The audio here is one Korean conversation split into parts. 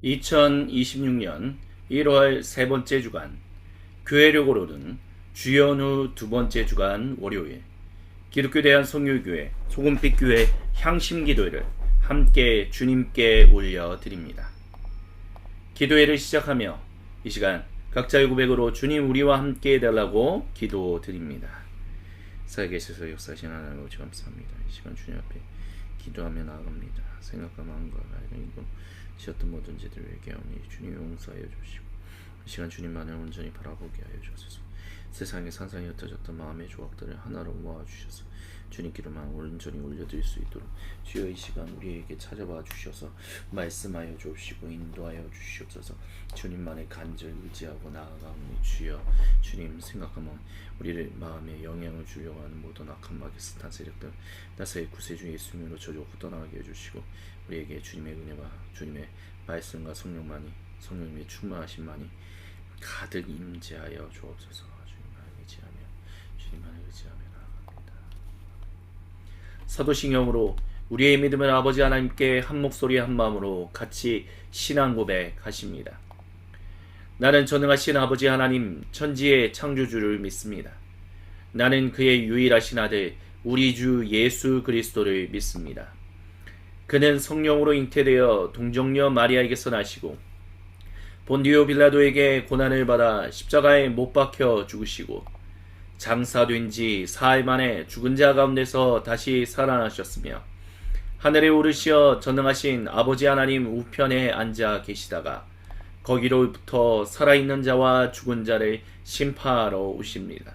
2026년 1월 세 번째 주간 교회력으로는 주연후 두 번째 주간 월요일 기독교 대한성교교회 소금빛교회 향심기도회를 함께 주님께 올려드립니다. 기도회를 시작하며 이 시간 각자의 고백으로 주님 우리와 함께 해달라고 기도드립니다. 살아계셔서 역사하신 하나님 아버지 감사합니다. 이 시간 주님 앞에 기도하며 나아갑니다. 생각과 마음과 발견이고 지었던 모든 죄들을 회개하오니 주님 용서하여 주시고 이 시간 주님만을 온전히 바라보게 하여 주소서. 세상에 산산이 흩어졌던 마음의 조각들을 하나로 모아주셔서 주님께로만 온전히 올려드릴 수 있도록 주여 이 시간 우리에게 찾아와 주셔서 말씀하여 주시고 인도하여 주시옵소서. 주님만의 간절 의지하고 나아가오니 주여 주님 생각하면 우리를 마음에 영향을 주려고 하는 모든 악한 마귀 스탄 세력들 나사의 구세주 예수님으로 저주고 떠나게 해주시고 우리에게 주님의 은혜와 주님의 말씀과 성령님의 충만하심만이 가득 임재하여 주옵소서. 주님만을 의지하며 나아갑니다. 사도신경으로 우리의 믿음을 아버지 하나님께 한 목소리 한 마음으로 같이 신앙 고백하십니다. 나는 전능하신 아버지 하나님 천지의 창조주를 믿습니다. 나는 그의 유일하신 아들 우리 주 예수 그리스도를 믿습니다. 그는 성령으로 잉태되어 동정녀 마리아에게서 나시고 본디오 빌라도에게 고난을 받아 십자가에 못 박혀 죽으시고 장사된 지 사흘 만에 죽은 자 가운데서 다시 살아나셨으며 하늘에 오르시어 전능하신 아버지 하나님 우편에 앉아 계시다가 거기로부터 살아있는 자와 죽은 자를 심판하러 오십니다.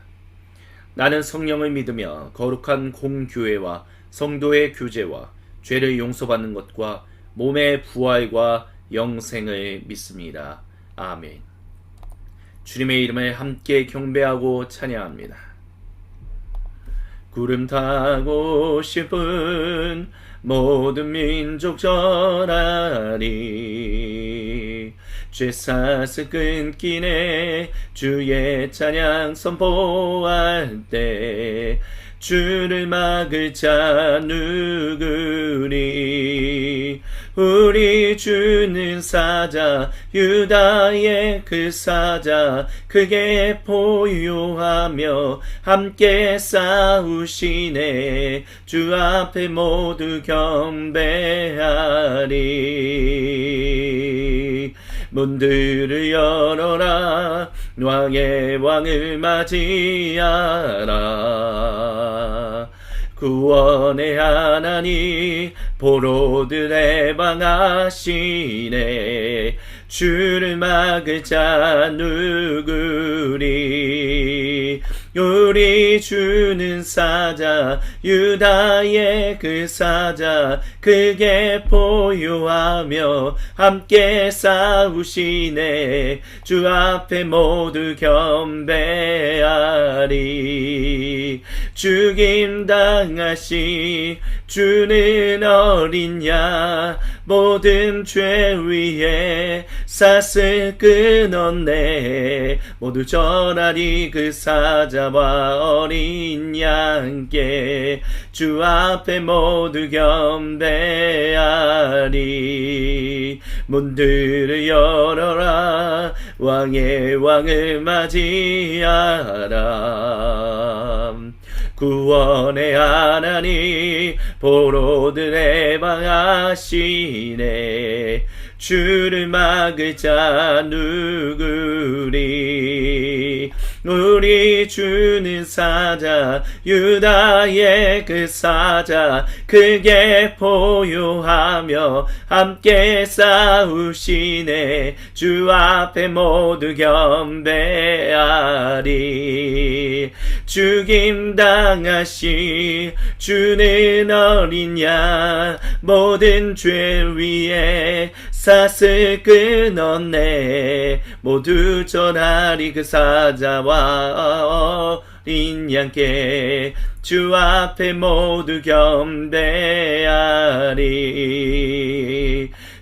나는 성령을 믿으며 거룩한 공교회와 성도의 교제와 죄를 용서받는 것과 몸의 부활과 영생을 믿습니다. 아멘. 주님의 이름을 함께 경배하고 찬양합니다. 구름 타고 싶은 모든 민족 전하리 죄사슬 끊기네 주의 찬양 선포할 때 주를 막을 자 누구니 우리 주는 사자 유다의 그 사자 크게 보유하며 함께 싸우시네 주 앞에 모두 경배하리 문들을 열어라 왕의 왕을 맞이하라 구원의 하나님 포로들의 방하시네 주를 막을 자 누구리 우리 주는 사자 유다의 그 사자 크게 보유하며 함께 싸우시네 주 앞에 모두 경배하리 죽임당하신 주는 어린 양 모든 죄 위에 삿을 끊었네 모두 전하리 그 사자와 어린 양께 주 앞에 모두 경배하리 문들을 열어라 왕의 왕을 맞이하라 구원의 하나님 포로들의 방하시네 주를 막을 자 누구리 우리 주는 사자 유다의 그 사자 크게 보유하며 함께 싸우시네 주 앞에 모두 경배하리 죽임당하신 주는 어린 양 모든 죄 위에 삿을 끊었네 모두 전하리 그 사자와 어린 양께 주 앞에 모두 경배하리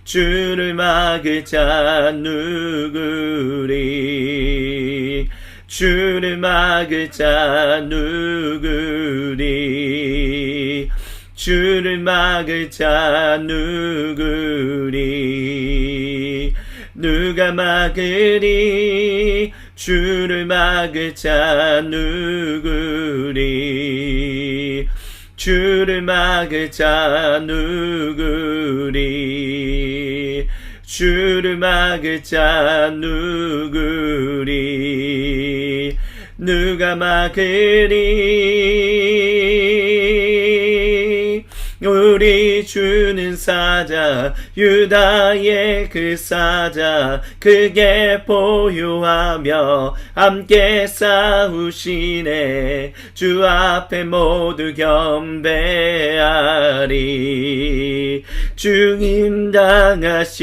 주를 막을 자 누구리 주를 막을 자 누구리 주를 막을 자 누구리? 누가 막으리? 주를 막을 자 누구리? 주를 막을 자 누구리? 주를 막을 자 누구리? 누가 막으리? 우리 주는 사자, 유다의 그 사자, 크게 보유하며 함께 싸우시네. 주 앞에 모두 겸배하리. 죽임당하시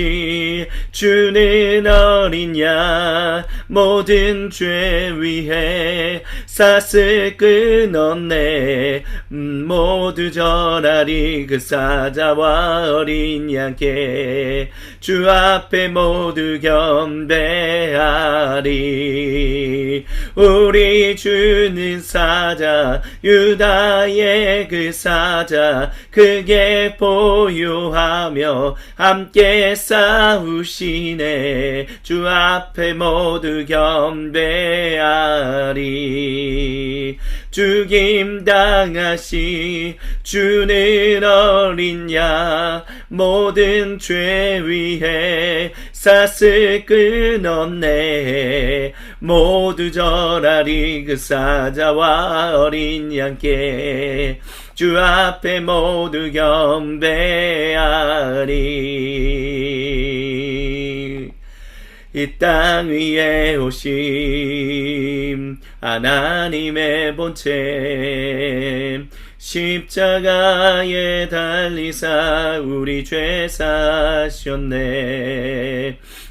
주는 어린 양, 모든 죄 위해 삿을 끊었네. 모두 절하리. 그 사자와 어린 양께 주 앞에 모두 겸배하리. 우리 주는 사자, 유다의 그 사자, 크게 보유하며 함께 싸우시네. 주 앞에 모두 겸배하리. 죽임당하시 주는 어린 양, 모든 죄 위해 삿을 끊었네. 모두 절하리. 그 사자와 어린 양께 주 앞에 모두 겸배하리. 이 땅 위에 오심 하나님의 본체, 십자가에 달리사 우리 죄 사셨네.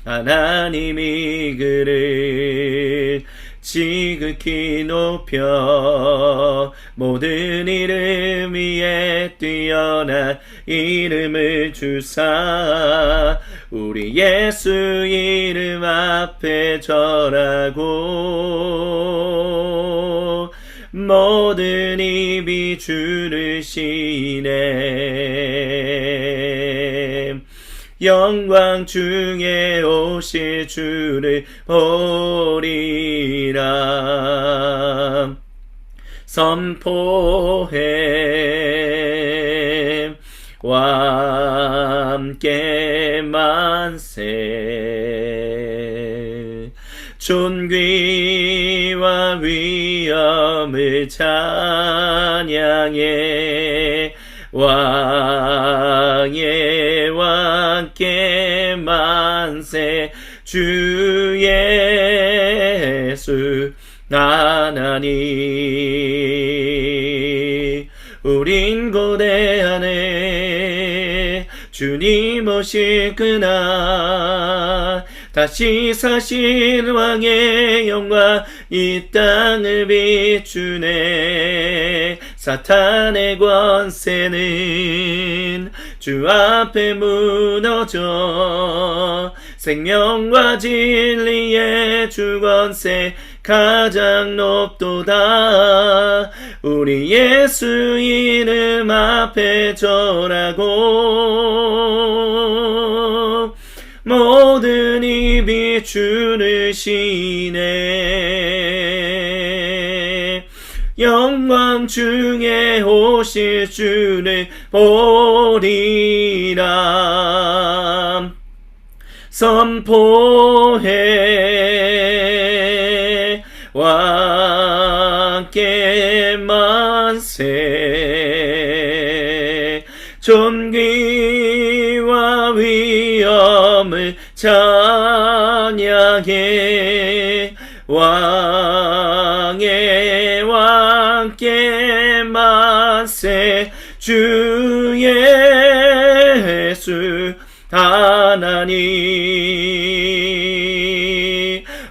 하나님이 그를 지극히 높여 모든 이름 위에 뛰어난 이름을 주사 우리 예수 이름 앞에 절하고 모든 입이 주를 시네. 영광 중에 오실 주를 보리라. 선포해 와 함께 만세. 존귀와 위엄을 찬양해 왕의 왕께 만세. 주 예수 하나님, 우린 고대하네. 주님 오실 그날 다시 사실 왕의 영광 이 땅을 비추네. 사탄의 권세는 주 앞에 무너져 생명과 진리의 주 권세 가장 높도다. 우리 예수 이름 앞에 절하고 모든 입이 주를 시네. 영광 중에 오실 주를 보리라. 선포해 왕께 만세. 존귀와 위엄을 찬양해 왕의 왕께 만세. 주 예수 하나님,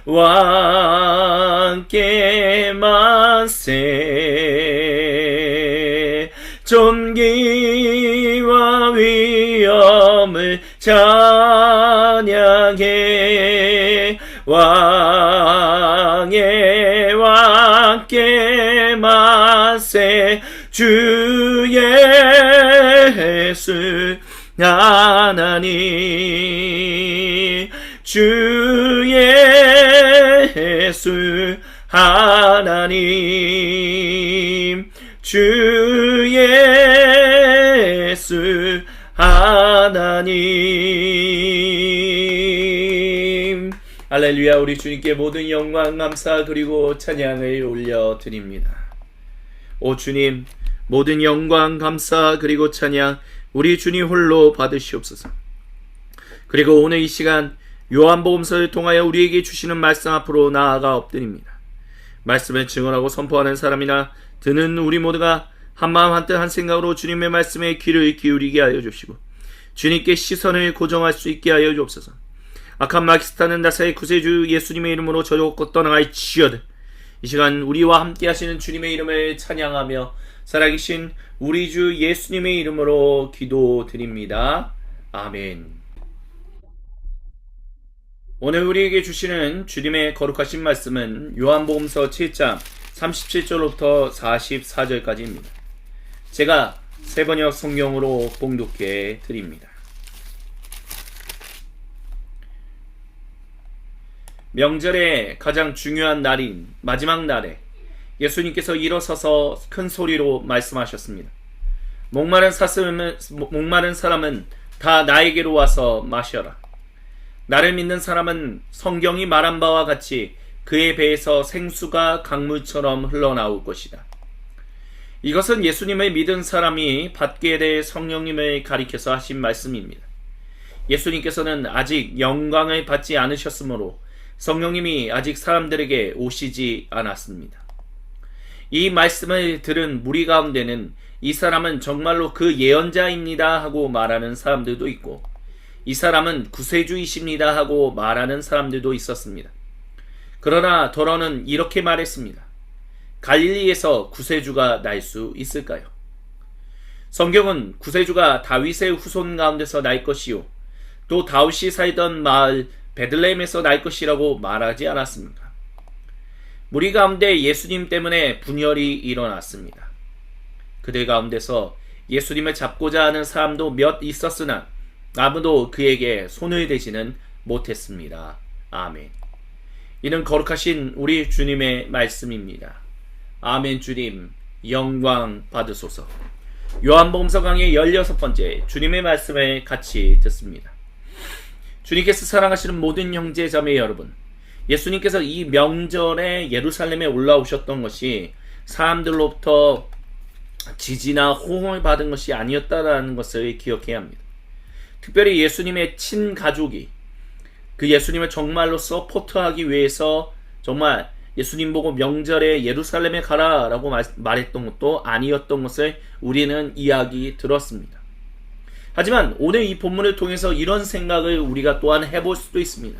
왕께 만세. 존귀와 위엄을 찬양해 왕의 왕께 만세. 주 하나님 주 예수 하나님 주 예수 하나님. 할렐루야. 우리 주님께 모든 영광 감사 그리고 찬양을 올려드립니다. 오 주님, 모든 영광 감사 그리고 찬양 우리 주님 홀로 받으시옵소서. 그리고 오늘 이 시간 요한복음서를 통하여 우리에게 주시는 말씀 앞으로 나아가 엎드립니다. 말씀을 증언하고 선포하는 사람이나 듣는 우리 모두가 한마음 한뜻 한 생각으로 주님의 말씀에 귀를 기울이게 하여 주시고 주님께 시선을 고정할 수 있게 하여 주옵소서. 악한 마귀스타는 나사의 구세주 예수님의 이름으로 저주고 떠나갈지어다. 이 시간 우리와 함께 하시는 주님의 이름을 찬양하며 살아계신 우리 주 예수님의 이름으로 기도드립니다. 아멘. 오늘 우리에게 주시는 주님의 거룩하신 말씀은 요한복음서 7장 37절로부터 44절까지입니다. 제가 세번역 성경으로 봉독해 드립니다. 명절의 가장 중요한 날인 마지막 날에 예수님께서 일어서서 큰 소리로 말씀하셨습니다. 목마른 사람은 다 나에게로 와서 마셔라. 나를 믿는 사람은 성경이 말한 바와 같이 그의 배에서 생수가 강물처럼 흘러나올 것이다. 이것은 예수님을 믿은 사람이 받게 될 성령님을 가리켜서 하신 말씀입니다. 예수님께서는 아직 영광을 받지 않으셨으므로 성령님이 아직 사람들에게 오시지 않았습니다. 이 말씀을 들은 무리 가운데는 이 사람은 정말로 그 예언자입니다 하고 말하는 사람들도 있고 이 사람은 구세주이십니다 하고 말하는 사람들도 있었습니다. 그러나 더러는 이렇게 말했습니다. 갈릴리에서 구세주가 날 수 있을까요? 성경은 구세주가 다윗의 후손 가운데서 날 것이요 또 다윗이 살던 마을 베들레헴에서 날 것이라고 말하지 않았습니까? 무리 가운데 예수님 때문에 분열이 일어났습니다. 그들 가운데서 예수님을 잡고자 하는 사람도 몇 있었으나 아무도 그에게 손을 대지는 못했습니다. 아멘. 이는 거룩하신 우리 주님의 말씀입니다. 아멘. 주님 영광 받으소서. 요한복음서 강의 16번째 주님의 말씀을 같이 듣습니다. 주님께서 사랑하시는 모든 형제 자매 여러분, 예수님께서 이 명절에 예루살렘에 올라오셨던 것이 사람들로부터 지지나 호응을 받은 것이 아니었다라는 것을 기억해야 합니다. 특별히 예수님의 친가족이 그 예수님을 정말로 서포트하기 위해서 정말 예수님 보고 명절에 예루살렘에 가라 라고 말했던 것도 아니었던 것을 우리는 이야기 들었습니다. 하지만 오늘 이 본문을 통해서 이런 생각을 우리가 또한 해볼 수도 있습니다.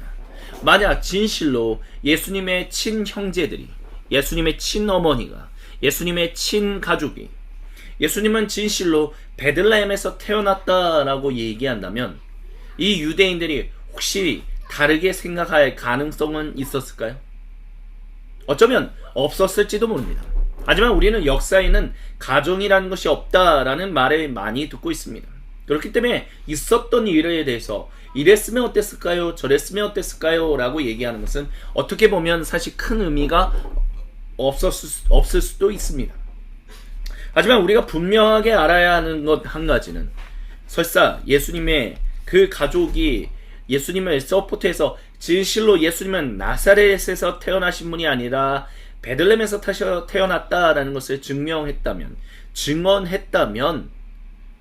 만약 진실로 예수님의 친형제들이, 예수님의 친어머니가, 예수님의 친가족이 예수님은 진실로 베들레헴에서 태어났다라고 얘기한다면 이 유대인들이 혹시 다르게 생각할 가능성은 있었을까요? 어쩌면 없었을지도 모릅니다. 하지만 우리는 역사에는 가정이라는 것이 없다라는 말을 많이 듣고 있습니다. 그렇기 때문에 있었던 일에 대해서 이랬으면 어땠을까요? 저랬으면 어땠을까요? 라고 얘기하는 것은 어떻게 보면 사실 큰 의미가 없을 수도 있습니다. 하지만 우리가 분명하게 알아야 하는 것 한 가지는 설사 예수님의 그 가족이 예수님을 서포트해서 진실로 예수님은 나사렛에서 태어나신 분이 아니라 베들레헴에서 태어났다라는 것을 증언했다면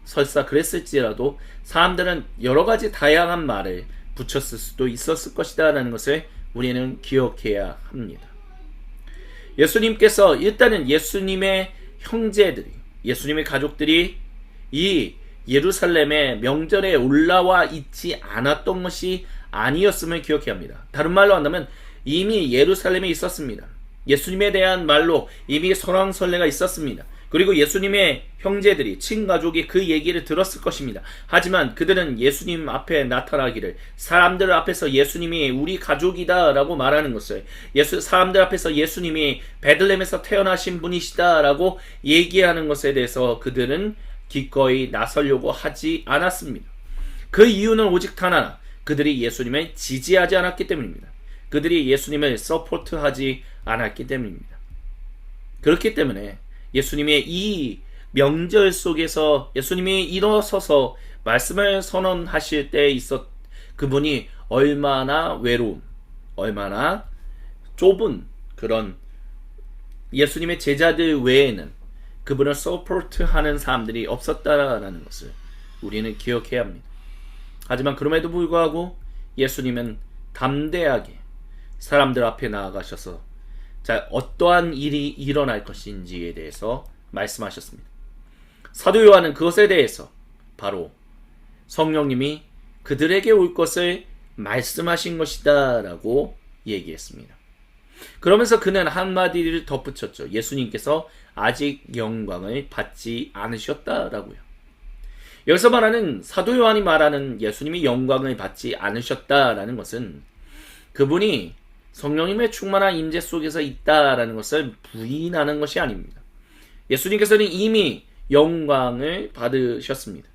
설사 그랬을지라도 사람들은 여러 가지 다양한 말을 붙였을 수도 있었을 것이다 라는 것을 우리는 기억해야 합니다. 예수님께서 일단은 예수님의 형제들이, 예수님의 가족들이 이 예루살렘의 명절에 올라와 있지 않았던 것이 아니었음을 기억해야 합니다. 다른 말로 한다면 이미 예루살렘에 있었습니다. 예수님에 대한 말로 이미 설왕설래가 있었습니다. 그리고 예수님의 형제들이, 친가족이 그 얘기를 들었을 것입니다. 하지만 그들은 예수님 앞에 나타나기를, 사람들 앞에서 예수님이 우리 가족이다 라고 말하는 것을, 사람들 앞에서 예수님이 베들레헴에서 태어나신 분이시다 라고 얘기하는 것에 대해서 그들은 기꺼이 나서려고 하지 않았습니다. 그 이유는 오직 단 하나, 그들이 예수님을 지지하지 않았기 때문입니다. 그들이 예수님을 서포트하지 않았기 때문입니다. 그렇기 때문에 예수님의 이 명절 속에서 예수님이 일어서서 말씀을 선언하실 때 그분이 얼마나 외로운, 얼마나 좁은 그런 예수님의 제자들 외에는 그분을 서포트하는 사람들이 없었다라는 것을 우리는 기억해야 합니다. 하지만 그럼에도 불구하고 예수님은 담대하게 사람들 앞에 나아가셔서 어떠한 일이 일어날 것인지에 대해서 말씀하셨습니다. 사도 요한은 그것에 대해서 바로 성령님이 그들에게 올 것을 말씀하신 것이다 라고 얘기했습니다. 그러면서 그는 한마디를 덧붙였죠. 예수님께서 아직 영광을 받지 않으셨다라고요. 여기서 말하는 사도 요한이 말하는 예수님이 영광을 받지 않으셨다라는 것은 그분이 성령님의 충만한 임재 속에서 있다라는 것을 부인하는 것이 아닙니다. 예수님께서는 이미 영광을 받으셨습니다.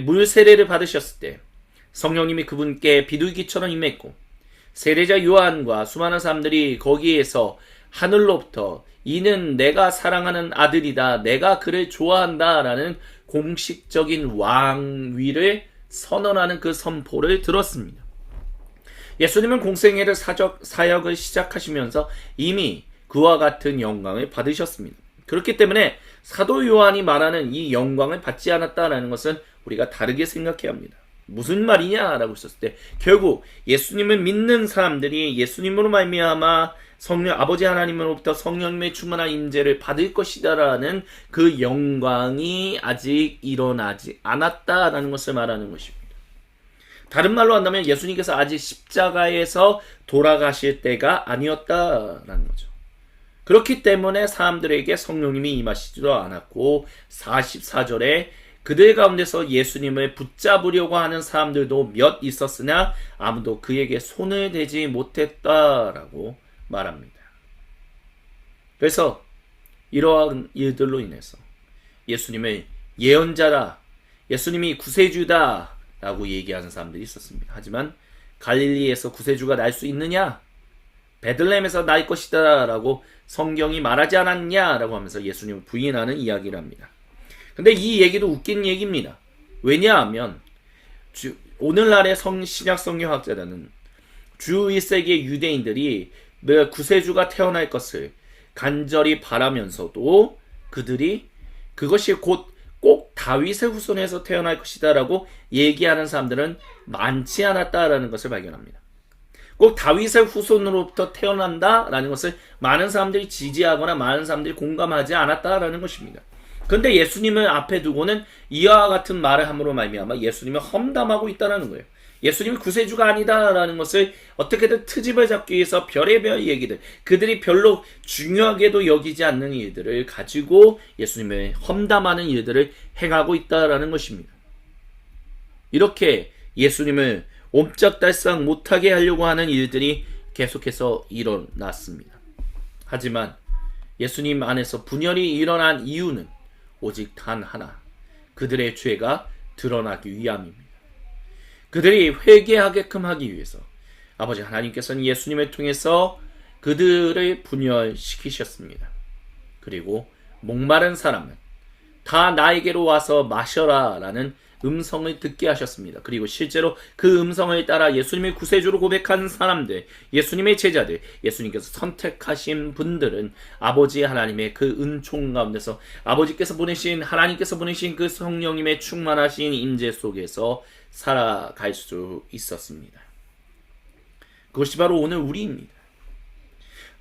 물 세례를 받으셨을 때 성령님이 그분께 비둘기처럼 임했고 세례자 요한과 수많은 사람들이 거기에서 하늘로부터 이는 내가 사랑하는 아들이다, 내가 그를 좋아한다 라는 공식적인 왕위를 선언하는 그 선포를 들었습니다. 예수님은 공생애를 사역을 시작하시면서 이미 그와 같은 영광을 받으셨습니다. 그렇기 때문에 사도 요한이 말하는 이 영광을 받지 않았다라는 것은 우리가 다르게 생각해야 합니다. 무슨 말이냐라고 했었을 때 결국 예수님을 믿는 사람들이 예수님으로 말미암아 아버지 하나님으로부터 성령님의 충만한 임재를 받을 것이다라는 그 영광이 아직 일어나지 않았다라는 것을 말하는 것입니다. 다른 말로 한다면 예수님께서 아직 십자가에서 돌아가실 때가 아니었다라는 거죠. 그렇기 때문에 사람들에게 성령님이 임하시지도 않았고 44절에 그들 가운데서 예수님을 붙잡으려고 하는 사람들도 몇 있었으나 아무도 그에게 손을 대지 못했다라고 말합니다. 그래서 이러한 일들로 인해서 예수님을 예언자라, 예수님이 구세주다 라고 얘기하는 사람들이 있었습니다. 하지만 갈릴리에서 구세주가 날 수 있느냐? 베들레헴에서 날 것이다 라고 성경이 말하지 않았냐? 라고 하면서 예수님을 부인하는 이야기를 합니다. 근데 이 얘기도 웃긴 얘기입니다. 왜냐하면 오늘날의 신약 성경학자들은 주 1세기의 유대인들이 구세주가 태어날 것을 간절히 바라면서도 그것이 꼭 다윗의 후손에서 태어날 것이다 라고 얘기하는 사람들은 많지 않았다라는 것을 발견합니다. 꼭 다윗의 후손으로부터 태어난다라는 것을 많은 사람들이 지지하거나 많은 사람들이 공감하지 않았다라는 것입니다. 근데 예수님을 앞에 두고는 이와 같은 말을 함으로 말미암아 예수님을 험담하고 있다는 거예요. 예수님이 구세주가 아니다라는 것을 어떻게든 트집을 잡기 위해서 별의별 얘기들, 그들이 별로 중요하게도 여기지 않는 일들을 가지고 예수님을 험담하는 일들을 행하고 있다라는 것입니다. 이렇게 예수님을 옴짝달싹 못하게 하려고 하는 일들이 계속해서 일어났습니다. 하지만 예수님 안에서 분열이 일어난 이유는 오직 단 하나, 그들의 죄가 드러나기 위함입니다. 그들이 회개하게끔 하기 위해서 아버지 하나님께서는 예수님을 통해서 그들을 분열시키셨습니다. 그리고 목마른 사람은 다 나에게로 와서 마셔라 라는 음성을 듣게 하셨습니다. 그리고 실제로 그 음성을 따라 예수님의 구세주로 고백한 사람들, 예수님의 제자들, 예수님께서 선택하신 분들은 아버지 하나님의 그 은총 가운데서 하나님께서 보내신 그 성령님의 충만하신 임재 속에서 살아갈 수 있었습니다. 그것이 바로 오늘 우리입니다.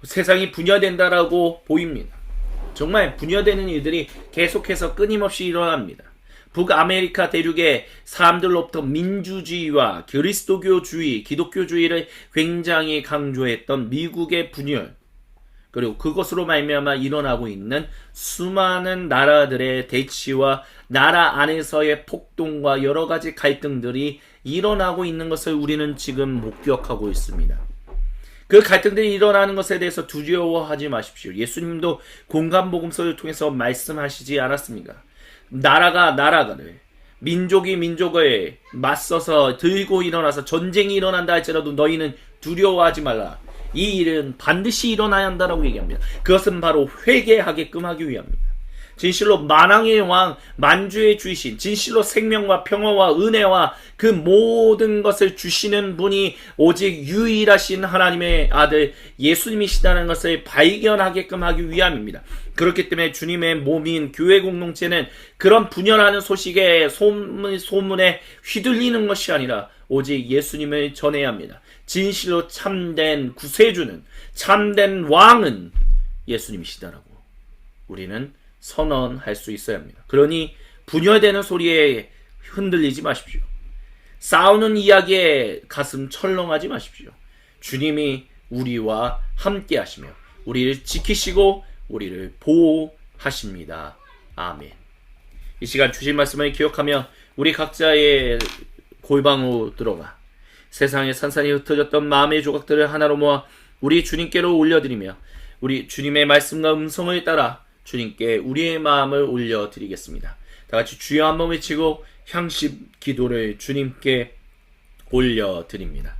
세상이 분열된다라고 보입니다. 정말 분열되는 일들이 계속해서 끊임없이 일어납니다. 북아메리카 대륙의 사람들로부터 민주주의와 그리스도교주의, 기독교주의를 굉장히 강조했던 미국의 분열, 그리고 그것으로 말미암아 일어나고 있는 수많은 나라들의 대치와 나라 안에서의 폭동과 여러 가지 갈등들이 일어나고 있는 것을 우리는 지금 목격하고 있습니다. 그 갈등들이 일어나는 것에 대해서 두려워하지 마십시오. 예수님도 공간복음서를 통해서 말씀하시지 않았습니까? 나라가 나라를 민족이 민족에 맞서서 들고 일어나서 전쟁이 일어난다 할지라도 너희는 두려워하지 말라. 이 일은 반드시 일어나야 한다라고 얘기합니다. 그것은 바로 회개하게끔 하기 위함입니다. 진실로 만왕의 왕, 만주의 주이신, 진실로 생명과 평화와 은혜와 그 모든 것을 주시는 분이 오직 유일하신 하나님의 아들 예수님이시다는 것을 발견하게끔 하기 위함입니다. 그렇기 때문에 주님의 몸인 교회 공동체는 그런 분열하는 소식에 소문에 휘둘리는 것이 아니라 오직 예수님을 전해야 합니다. 진실로 참된 구세주는, 참된 왕은 예수님이시다라고 우리는 선언할 수 있어야 합니다. 그러니 분열되는 소리에 흔들리지 마십시오. 싸우는 이야기에 가슴 철렁하지 마십시오. 주님이 우리와 함께 하시며 우리를 지키시고 우리를 보호하십니다. 아멘. 이 시간 주신 말씀을 기억하며 우리 각자의 골방으로 들어가 세상에 산산이 흩어졌던 마음의 조각들을 하나로 모아 우리 주님께로 올려드리며 우리 주님의 말씀과 음성을 따라 주님께 우리의 마음을 올려드리겠습니다. 다같이 주여 한번 외치고 향식 기도를 주님께 올려드립니다.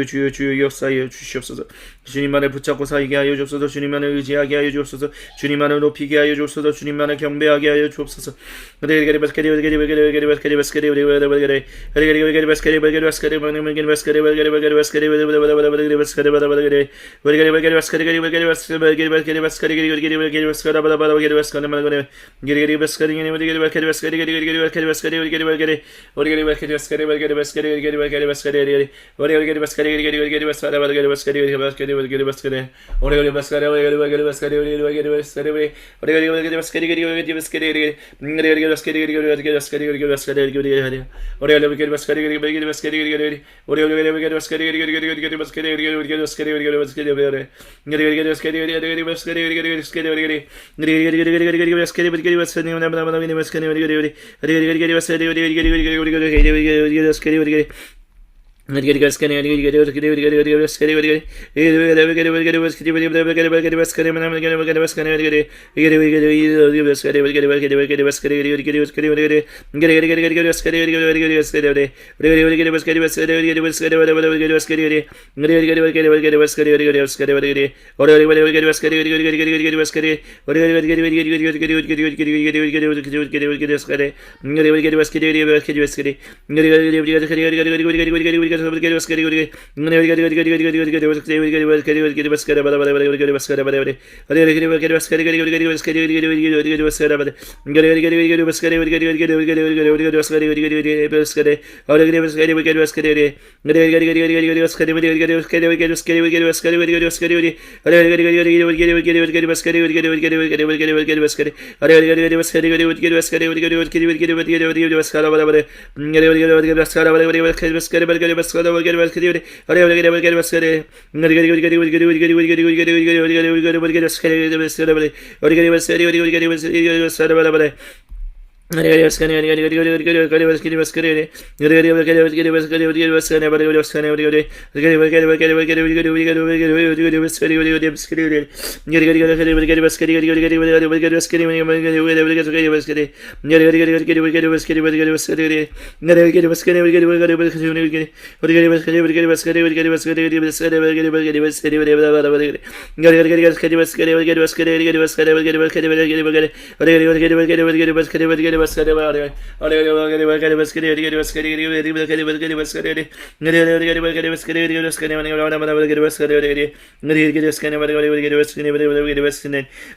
주여 주여 역사하여 주시옵소서. 주님만을 붙잡고 살게 하여 주옵소서. 주님만을 의지하게 하여 주옵소서. 주님만을 높이게 하여 주옵소서. 주님만을 경배하게 하여 주옵소서.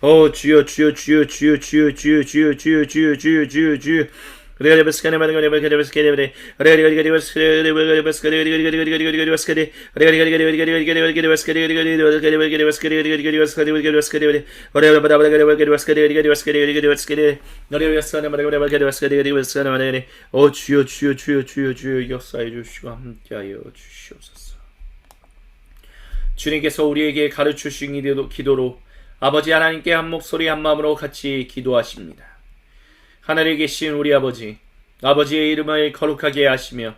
오 주여 주여 주여 주여 주여 주여 주여 주여 주여 주여 주여 주여 오 주여 주여 주여 주여 주여 역사해 주시고 함께하여 주시옵소서. 주님께서 우리에게 가르치신 기도로 아버지 하나님께 한 목소리 한 마음으로 같이 기도하십니다. 하늘에 계신 우리 아버지, 아버지의 이름을 거룩하게 하시며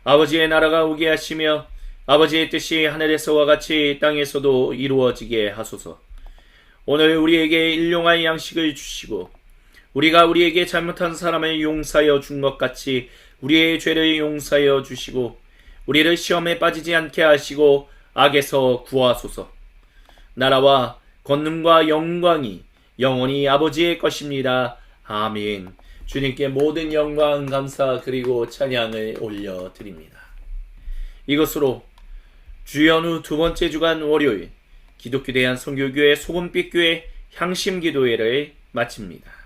아버지의 나라가 오게 하시며 아버지의 뜻이 하늘에서와 같이 땅에서도 이루어지게 하소서. 오늘 우리에게 일용할 양식을 주시고 우리가 우리에게 잘못한 사람을 용서하여 준 것 같이 우리의 죄를 용서하여 주시고 우리를 시험에 빠지지 않게 하시고 악에서 구하소서. 나라와 권능과 영광이 영원히 아버지의 것입니다. 아멘. 주님께 모든 영광, 감사 그리고 찬양을 올려드립니다. 이것으로 주연후 두 번째 주간 월요일 기독교 대한 선교교회 소금빛교회 향심기도회를 마칩니다.